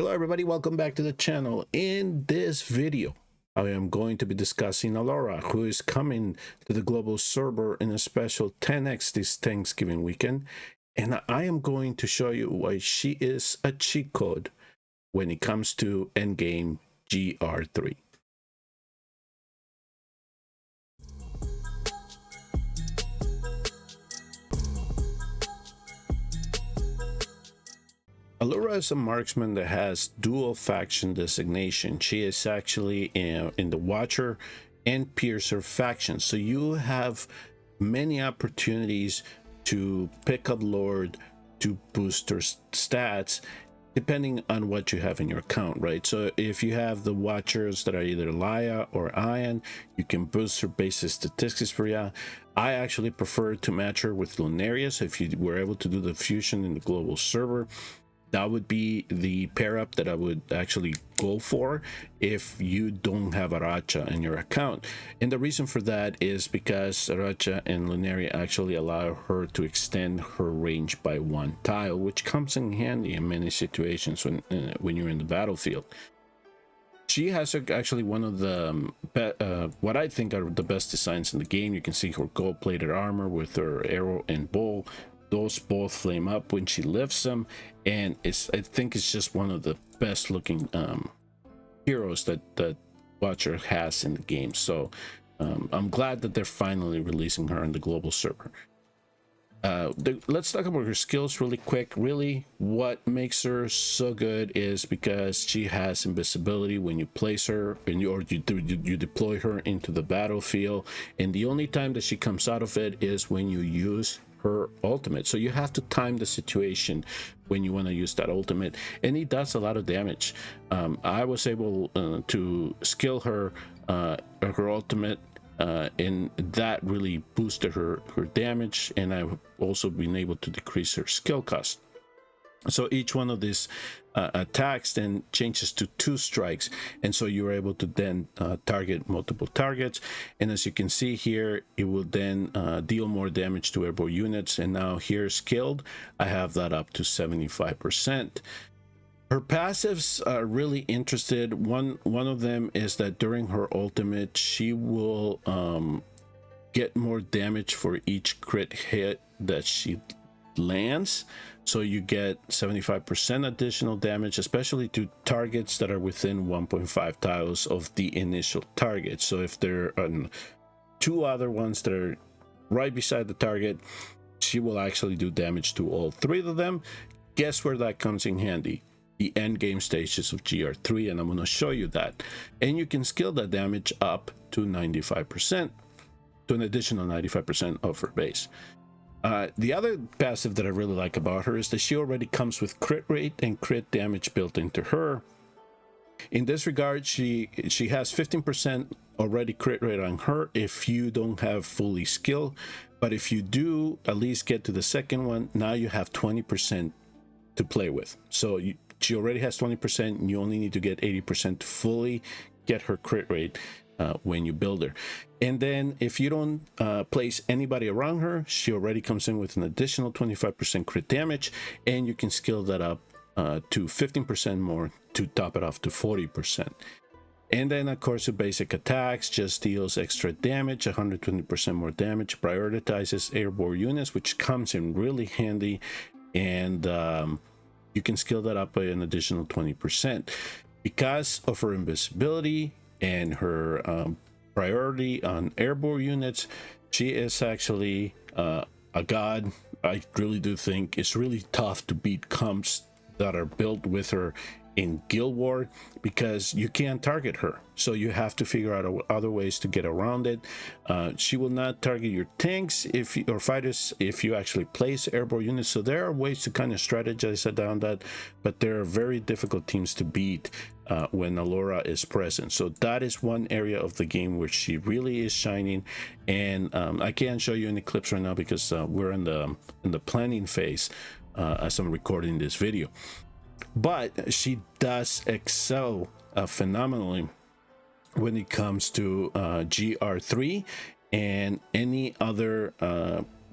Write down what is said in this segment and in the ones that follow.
Hello everybody, welcome back to the channel. In this video, I am going to be discussing Alaura, who is coming to the global server in a special 10x this Thanksgiving weekend. And I am going to show you why she is a cheat code when it comes to endgame GR3. Alaura is a marksman that has dual faction designation. She is actually in the Watcher and Piercer faction. So you have many opportunities to pick up Lord to boost her stats depending on what you have in your account, right? So if you have the Watchers that are either Laya or Ion, you can boost her basic statistics for you. I actually prefer to match her with Lunaria. So if you were able to do the fusion in the global server, that would be the pair up that I would actually go for if you don't have Aracha in your account. And the reason for that is because Aracha and Lunaria actually allow her to extend her range by 1 tile, which comes in handy in many situations when you're in the battlefield. She has actually one of the what I think are the best designs in the game. You can see her gold-plated armor with her arrow and bow. Those both flame up when she lifts them, and I think it's just one of the best looking heroes that Watcher has in the game. So I'm glad that they're finally releasing her on the global server. Let's talk about her skills really quick. Really, what makes her so good is because she has invisibility when you place her and you deploy her into the battlefield, and the only time that she comes out of it is when you use her ultimate. So you have to time the situation when you want to use that ultimate, and it does a lot of damage. I was able to skill her ultimate, and that really boosted her damage, and I've also been able to decrease her skill cost. So each one of these attacks then changes to 2 strikes, and so you're able to then target multiple targets. And as you can see here, it will then deal more damage to airborne units. And now here, skilled, I have that up to 75%. Her passives are really interested. One of them is that during her ultimate, she will get more damage for each crit hit that she lands. So you get 75% additional damage, especially to targets that are within 1.5 tiles of the initial target. So if there are 2 other ones that are right beside the target, she will actually do damage to all 3 of them. Guess where that comes in handy? The end game stages of GR3, and I'm going to show you that. And you can scale that damage up to 95%, to an additional 95% of her base. The other passive that I really like about her is that she already comes with crit rate and crit damage built into her. In this regard, she has 15% already crit rate on her if you don't have fully skill, but if you do at least get to the second one, now you have 20% to play with. So she already has 20%, and you only need to get 80% to fully get her crit rate when you build her. And then if you don't place anybody around her, she already comes in with an additional 25% crit damage, and you can scale that up to 15% more to top it off to 40%. And then of course the basic attacks just deals extra damage, 120% more damage, prioritizes airborne units, which comes in really handy, and you can scale that up by an additional 20%. Because of her invisibility and her priority on airborne units, she is actually a god. I really do think it's really tough to beat comps that are built with her in Guild War, because you can't target her, so you have to figure out other ways to get around it. She will not target your tanks or fighters if you actually place airborne units, so there are ways to kind of strategize around that, but there are very difficult teams to beat when Alaura is present. So that is one area of the game where she really is shining, and I can't show you any clips right now because we're in the planning phase as I'm recording this video. But she does excel phenomenally when it comes to GR3 and any other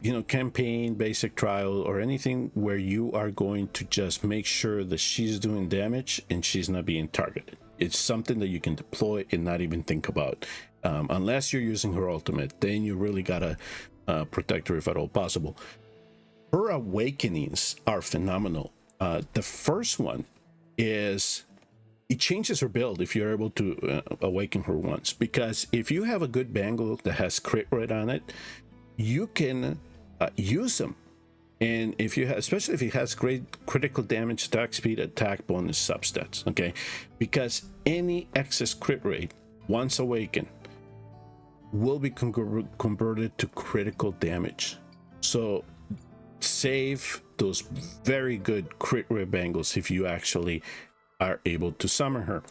you know, campaign, basic trial, or anything where you are going to just make sure that she's doing damage and she's not being targeted. It's something that you can deploy and not even think about, unless you're using her ultimate. Then you really gotta protect her if at all possible. Her awakenings are phenomenal. The first one is it changes her build if you're able to awaken her once, because if you have a good bangle that has crit rate on it, you can use them. And if you have, especially if it has great critical damage, attack speed, attack bonus, substats, okay, because any excess crit rate once awakened will be converted to critical damage. So save those very good crit rate bangles if you actually are able to summon her.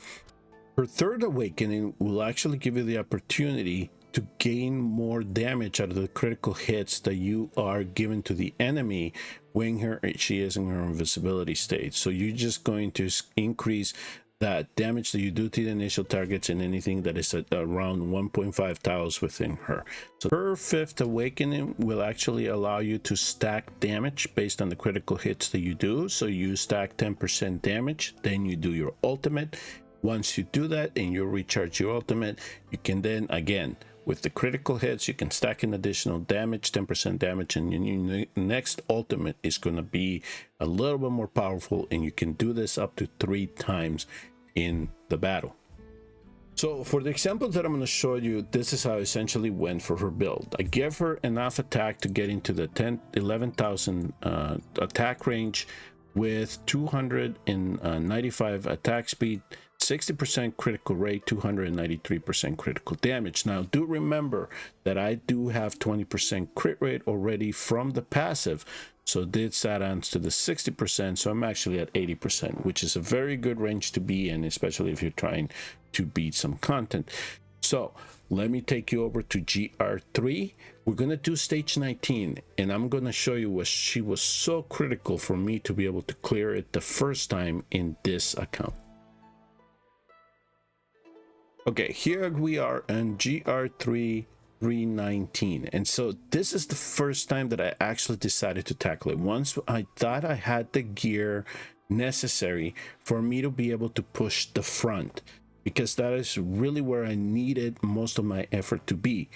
Her third awakening will actually give you the opportunity to gain more damage out of the critical hits that you are given to the enemy when she is in her invisibility state. So you're just going to increase that damage that you do to the initial targets and anything that is at around 1.5 tiles within her. So her fifth awakening will actually allow you to stack damage based on the critical hits that you do. So you stack 10% damage, then you do your ultimate. Once you do that and you recharge your ultimate, you can then again, with the critical hits, you can stack an additional damage, 10% damage, and your next ultimate is going to be a little bit more powerful, and you can do this up to 3 times in the battle. So for the examples that I'm going to show you, this is how I essentially went for her build. I gave her enough attack to get into the 11,000 attack range with 295 attack speed, 60% critical rate, 293% critical damage. Now do remember that I do have 20% crit rate already from the passive, so this adds to the 60%, so I'm actually at 80%, which is a very good range to be in, especially if you're trying to beat some content. So let me take you over to GR3. We're gonna do stage 19, and I'm gonna show you what she was so critical for me to be able to clear it the first time in this account. Okay, here we are on GR3 319, and so this is the first time that I actually decided to tackle it. Once I thought I had the gear necessary for me to be able to push the front, because that is really where I needed most of my effort to be.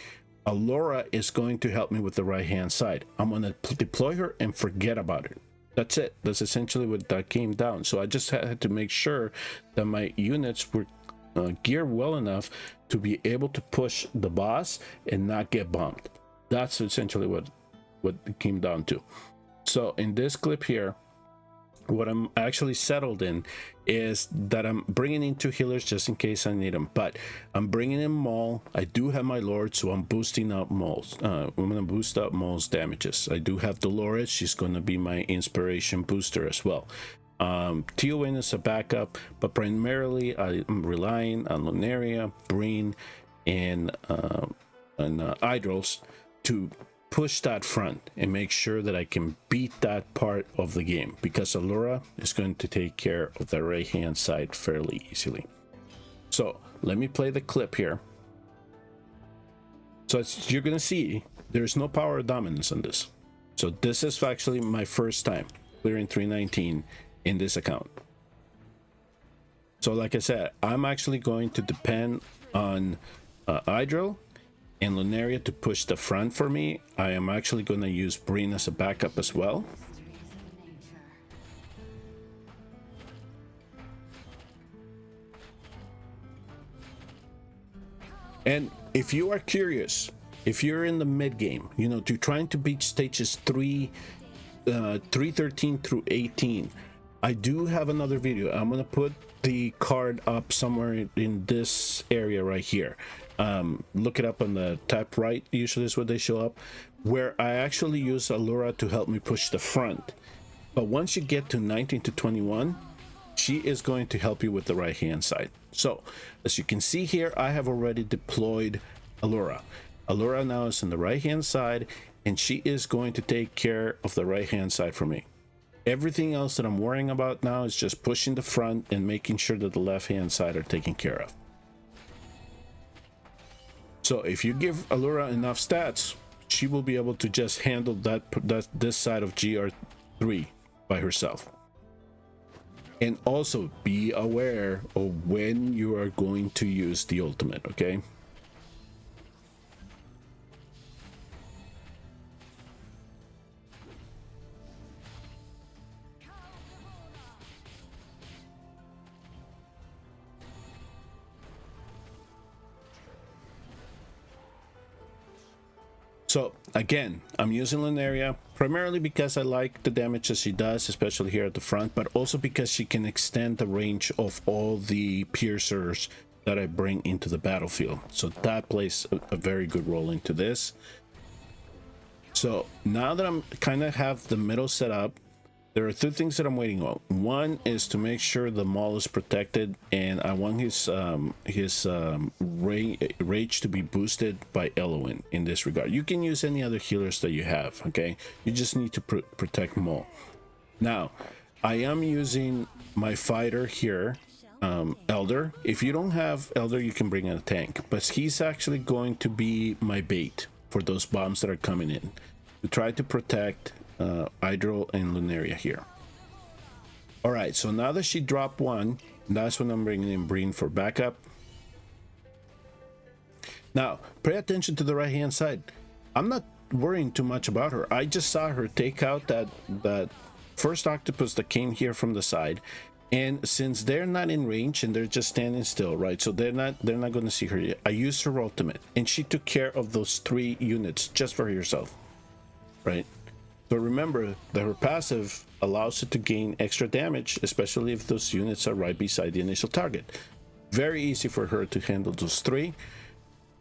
Alaura is going to help me with the right hand side. I'm going to deploy her and forget about it. That's it. That's essentially what that came down. So I just had to make sure that my units were geared well enough to be able to push the boss and not get bombed. That's essentially what it came down to. So in this clip here, what I'm actually settled in is that I'm bringing in 2 healers just in case I need them, but I'm bringing in Maul. I do have my Lord, so I'm boosting up Maul's. I'm going to boost up Maul's damages. I do have Dolores. She's going to be my inspiration booster as well. TON is a backup, but primarily I'm relying on Lunaria, Breen, and Idrils to push that front and make sure that I can beat that part of the game, because Alaura is going to take care of the right hand side fairly easily. So let me play the clip here. So as you're going to see, there's no power of dominance on this. So this is actually my first time clearing 319 in this account. So like I said, I'm actually going to depend on Idril and Lunaria to push the front for me. I am actually going to use Breen as a backup as well. And if you are curious, if you're in the mid game, you know, to trying to beat stages 313 through 18, I do have another video. I'm going to put the card up somewhere in this area right here. Look it up on the top right, usually is where they show up, where I actually use Alaura to help me push the front. But once you get to 19 to 21, she is going to help you with the right hand side. So as you can see here, I have already deployed Alaura. Alaura now is on the right hand side, and she is going to take care of the right hand side for me. Everything else that I'm worrying about now is just pushing the front and making sure that the left hand side are taken care of. So if you give Alaura enough stats, she will be able to just handle this side of GR3 by herself. And also be aware of when you are going to use the ultimate, okay? So again, I'm using Lunaria primarily because I like the damage that she does, especially here at the front, but also because she can extend the range of all the piercers that I bring into the battlefield. So that plays a very good role into this. So now that I'm kind of have the middle set up, there are two things that I'm waiting on. One is to make sure the mall is protected, and I want his rage to be boosted by Eloin in this regard. You can use any other healers that you have, okay? You just need to protect Maul. Now, I am using my fighter here, Elder. If you don't have Elder, you can bring in a tank, but he's actually going to be my bait for those bombs that are coming in to try to protect Hydro and Lunaria here. All right, so now that she dropped one, that's when I'm bringing in Breen for backup. Now, pay attention to the right hand side. I'm not worrying too much about her. I just saw her take out that first octopus that came here from the side, and since they're not in range and they're just standing still, right? So they're not going to see her yet. I used her ultimate, and she took care of those 3 units just for herself, right? So remember that her passive allows it to gain extra damage, especially if those units are right beside the initial target. Very easy for her to handle those 3.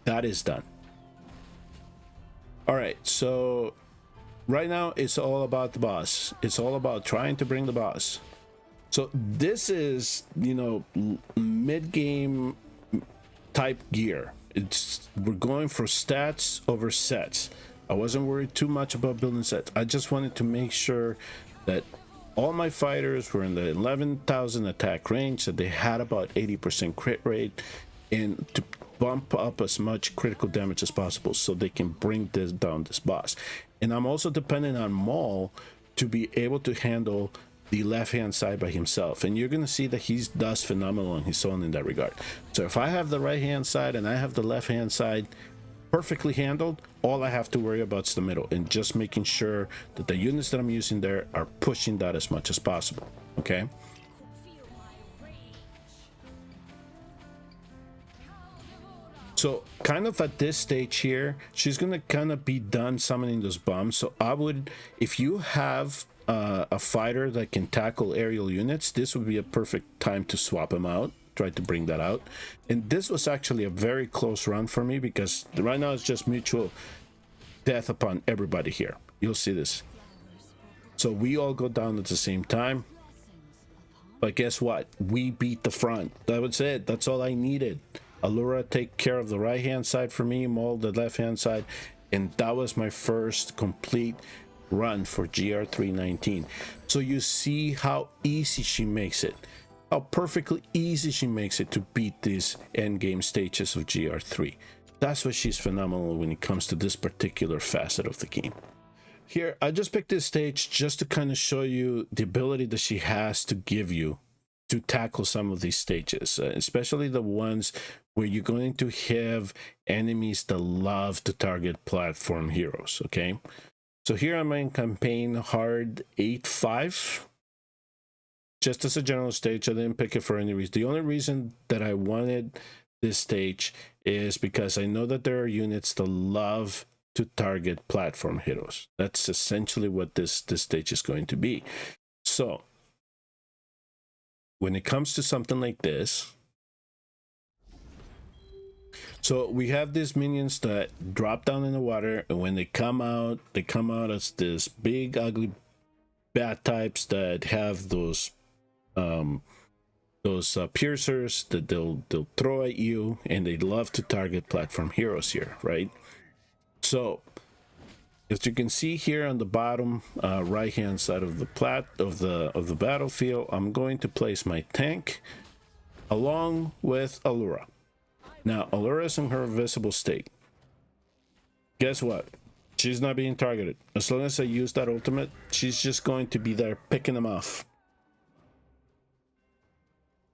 That is done. All right, so right now it's all about the boss. It's all about trying to bring the boss. So this is, you know, mid-game type gear. We're going for stats over sets. I wasn't worried too much about building sets. I just wanted to make sure that all my fighters were in the 11,000 attack range, that they had about 80% crit rate, and to bump up as much critical damage as possible so they can bring down this boss. And I'm also dependent on Maul to be able to handle the left hand side by himself, and you're going to see that he does phenomenal on his own in that regard. So if I have the right hand side and I have the left hand side perfectly handled, all I have to worry about is the middle, and just making sure that the units that I'm using there are pushing that as much as possible. Okay, so kind of at this stage here, she's gonna kind of be done summoning those bombs. So I would, if you have a fighter that can tackle aerial units, this would be a perfect time to swap him out, try to bring that out. And this was actually a very close run for me, because right now it's just mutual death upon everybody here. You'll see this. So we all go down at the same time, but guess what? We beat the front. That was it. That's all I needed. Alaura take care of the right hand side for me, Maul the left hand side, and that was my first complete run for GR319. So you see how easy she makes it, how perfectly easy she makes it to beat these end game stages of GR3. That's why she's phenomenal when it comes to this particular facet of the game. Here, I just picked this stage just to kind of show you the ability that she has to give you to tackle some of these stages, especially the ones where you're going to have enemies that love to target platform heroes, okay? So here I'm in campaign hard 8-5. Just as a general stage, I didn't pick it for any reason. The only reason that I wanted this stage is because I know that there are units that love to target platform heroes. That's essentially what this stage is going to be. So when it comes to something like this, so we have these minions that drop down in the water, and when they come out as this big ugly bat types that have those piercers that they'll throw at you, and they love to target platform heroes here, right? So as you can see here on the bottom right hand side of the battlefield, I'm going to place my tank along with Alaura. Now Alaura is in her visible state. Guess what? She's not being targeted. As long as I use that ultimate, she's just going to be there picking them off.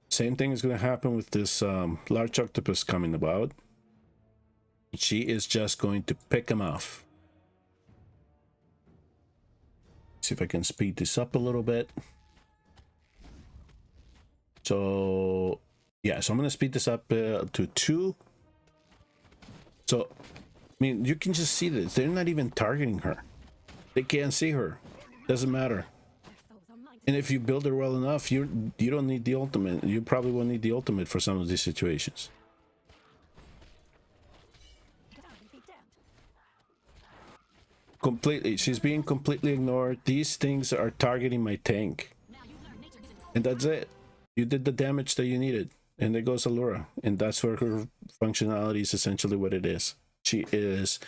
Same thing is going to happen with this large octopus coming about. She is just going to pick them off. See if I can speed this up a little bit. So yeah, so I'm going to speed this up to 2. So I mean, you can just see this. They're not even targeting her. They can't see her. Doesn't matter. And if you build her well enough, you don't need the ultimate. You probably won't need the ultimate for some of these situations. Completely. She's being completely ignored. These things are targeting my tank. And that's it. You did the damage that you needed. And there goes Alaura. And that's where her functionality is essentially what it is. She is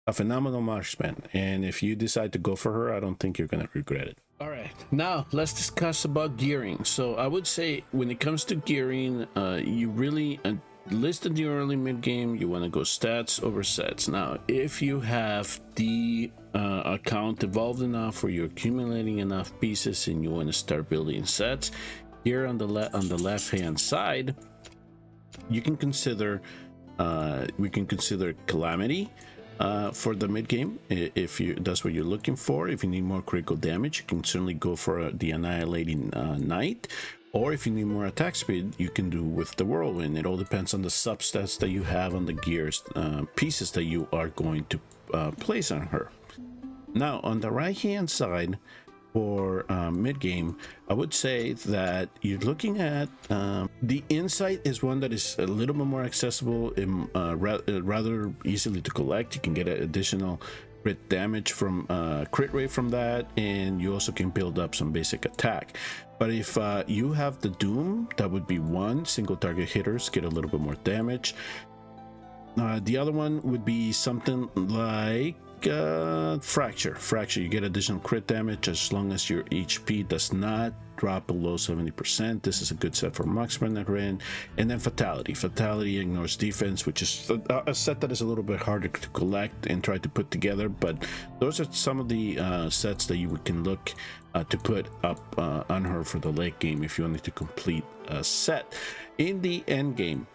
a phenomenal marksman. And if you decide to go for her, I don't think you're going to regret it. All right. Now, let's discuss about gearing. So I would say when it comes to gearing, you really... list in the early mid game, you want to go stats over sets. Now, if you have the account evolved enough or you're accumulating enough pieces and you want to start building sets, here on the left hand side, you can consider we can consider Calamity for the mid game. If that's what you're looking for. If you need more critical damage, you can certainly go for the Annihilating Knight. Or if you need more attack speed, you can do with the Whirlwind. It all depends on the substats that you have on the gears pieces that you are going to place on her. Now, on the right-hand side for mid-game, I would say that you're looking at the Insight is one that is a little bit more accessible and rather easily to collect. You can get an additional crit damage from crit rate from that, and you also can build up some basic attack. But if you have the Doom, that would be 1 single target hitters, get a little bit more damage. The other one would be something like Fracture. You get additional crit damage as long as your HP does not drop below 70%. This is a good set for marksman that ran. And then Fatality ignores defense, which is a set that is a little bit harder to collect and try to put together. But those are some of the sets that you can look to put up on her for the late game if you wanted to complete a set. In the end game,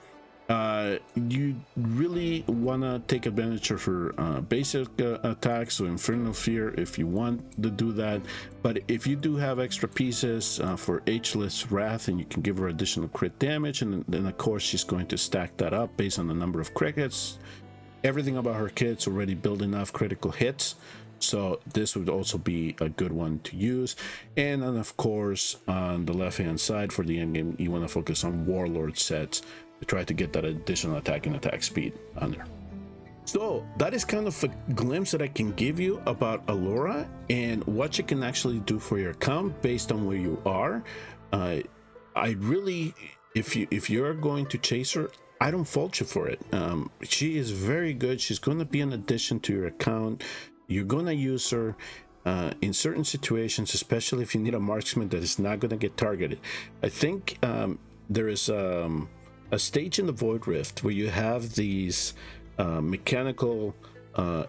you really want to take advantage of her basic attacks, so Infernal Fear if you want to do that. But if you do have extra pieces for Ageless Wrath, and you can give her additional crit damage, and then of course she's going to stack that up based on the number of crit hits. Everything about her kit's already built enough critical hits, so this would also be a good one to use. And then of course on the left hand side for the end game, you want to focus on Warlord sets to try to get that additional attack and attack speed on there. So that is kind of a glimpse that I can give you about Alaura and what you can actually do for your account based on where you are. I really, if you're going to chase her, I don't fault you for it. She is very good. She's going to be an addition to your account. You're going to use her in certain situations, especially if you need a marksman that is not going to get targeted. I think there is a stage in the Void Rift where you have these mechanical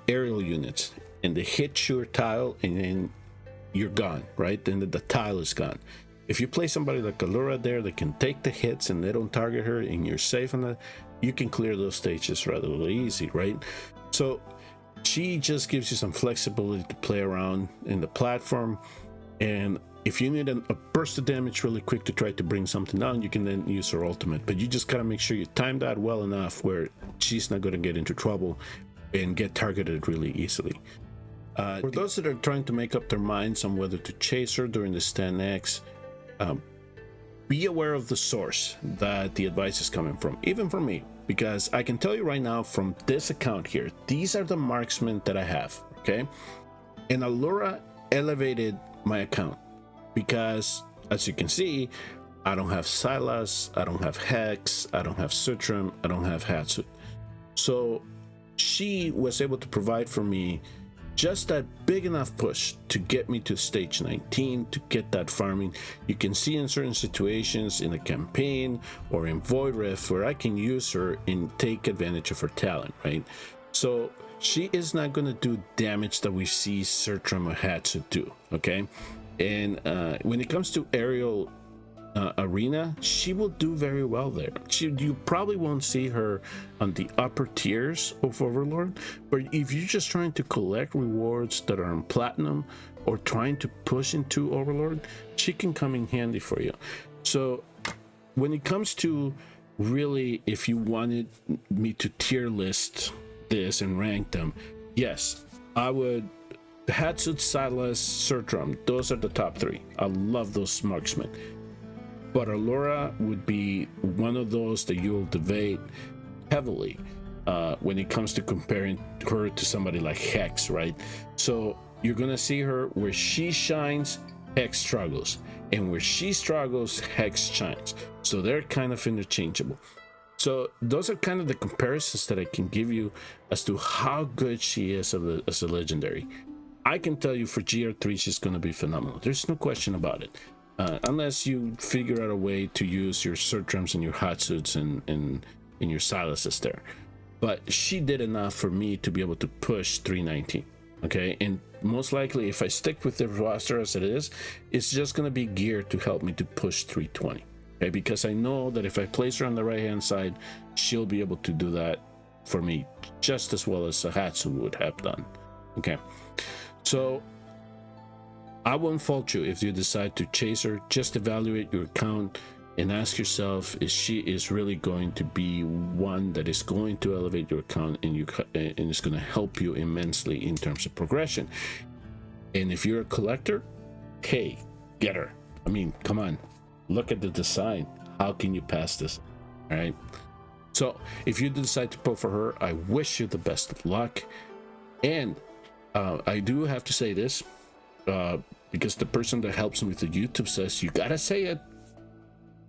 aerial units, and they hit your tile and then you're gone, right? Then the tile is gone. If you play somebody like Alaura there that can take the hits and they don't target her and you're safe on that, you can clear those stages rather easy, right? So she just gives you some flexibility to play around in the platform, and if you need a burst of damage really quick to try to bring something down, you can then use her ultimate. But you just gotta make sure you time that well enough where she's not gonna get into trouble and get targeted really easily. For those that are trying to make up their minds on whether to chase her during the Stand X, be aware of the source that the advice is coming from, even from me, because I can tell you right now from this account here, these are the marksmen that I have, okay? And Alaura elevated my account because, as you can see, I don't have Silas, I don't have Hex, I don't have Sutram, I don't have Hatsu. So she was able to provide for me just that big enough push to get me to stage 19, to get that farming. You can see in certain situations in a campaign or in Void Rift where I can use her and take advantage of her talent, right? So she is not going to do damage that we see Sertram or Hatsu do. Okay, and when it comes to aerial arena, she will do very well there. You probably won't see her on the upper tiers of Overlord, but if you're just trying to collect rewards that are on platinum or trying to push into Overlord, she can come in handy for you. So when it comes to really, if you wanted me to tier list this and rank them, yes, I would. Hatsut, Silas, Sertram, those are the top three. I love those marksmen. But Alaura would be one of those that you'll debate heavily when it comes to comparing her to somebody like Hex, right? So you're gonna see her where she shines, Hex struggles, and where she struggles, Hex shines. So they're kind of interchangeable. So those are kind of the comparisons that I can give you as to how good she is as a legendary. I can tell you for GR3 she's gonna be phenomenal. There's no question about it. Unless you figure out a way to use your Sertrams and your Hatsuts and your Silases there. But she did enough for me to be able to push 319. Okay, and most likely if I stick with the roster as it is, it's just going to be geared to help me to push 320. Okay, because I know that if I place her on the right hand side, she'll be able to do that for me just as well as a Hatsu would have done. Okay, so I won't fault you if you decide to chase her. Just evaluate your account and ask yourself, is she is really going to be one that is going to elevate your account and is going to help you immensely in terms of progression. And if you're a collector, hey, get her. I mean, come on, look at the design. How can you pass this? All right. So if you decide to pull for her, I wish you the best of luck. And I do have to say this, because the person that helps me with the YouTube says, you gotta say it.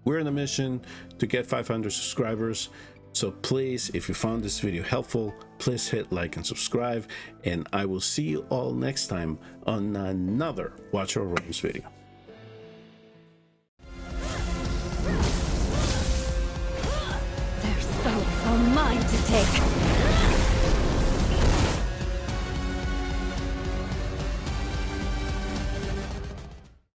We're on a mission to get 500 subscribers. So please, if you found this video helpful, please hit like and subscribe. And I will see you all next time on another Watch Our Roams video. Their souls are mine to take.